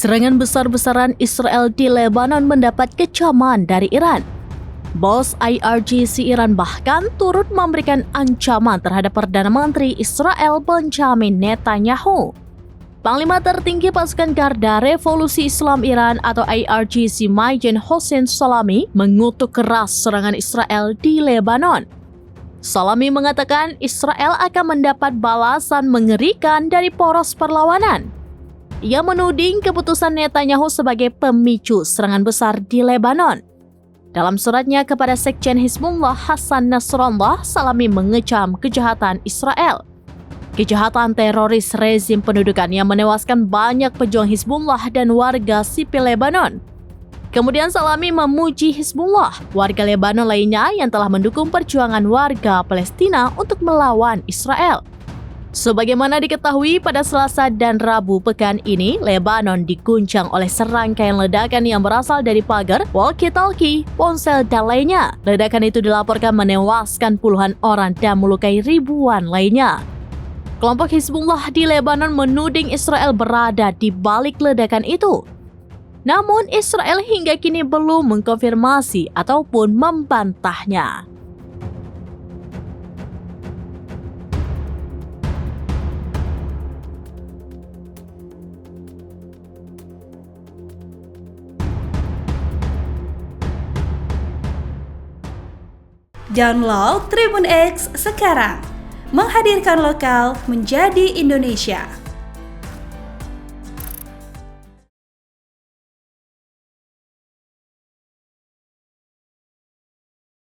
Serangan besar-besaran Israel di Lebanon mendapat kecaman dari Iran. Bos IRGC Iran bahkan turut memberikan ancaman terhadap Perdana Menteri Israel Benjamin Netanyahu. Panglima tertinggi pasukan Garda Revolusi Islam Iran atau IRGC Majen Hossein Salami mengutuk keras serangan Israel di Lebanon. Salami mengatakan Israel akan mendapat balasan mengerikan dari poros perlawanan. Ia menuding keputusan Netanyahu sebagai pemicu serangan besar di Lebanon. Dalam suratnya kepada Sekjen Hizbullah Hassan Nasrallah, Salami mengecam kejahatan Israel. Kejahatan teroris rezim pendudukan yang menewaskan banyak pejuang Hizbullah dan warga sipil Lebanon. Kemudian Salami memuji Hizbullah, warga Lebanon lainnya yang telah mendukung perjuangan warga Palestina untuk melawan Israel. Sebagaimana diketahui pada Selasa dan Rabu pekan ini, Lebanon diguncang oleh serangkaian ledakan yang berasal dari pagar, walkie-talkie, ponsel, dan lainnya. Ledakan itu dilaporkan menewaskan puluhan orang dan melukai ribuan lainnya. Kelompok Hizbullah di Lebanon menuding Israel berada di balik ledakan itu. Namun Israel hingga kini belum mengkonfirmasi ataupun membantahnya. Download Tribun X sekarang, menghadirkan lokal menjadi Indonesia.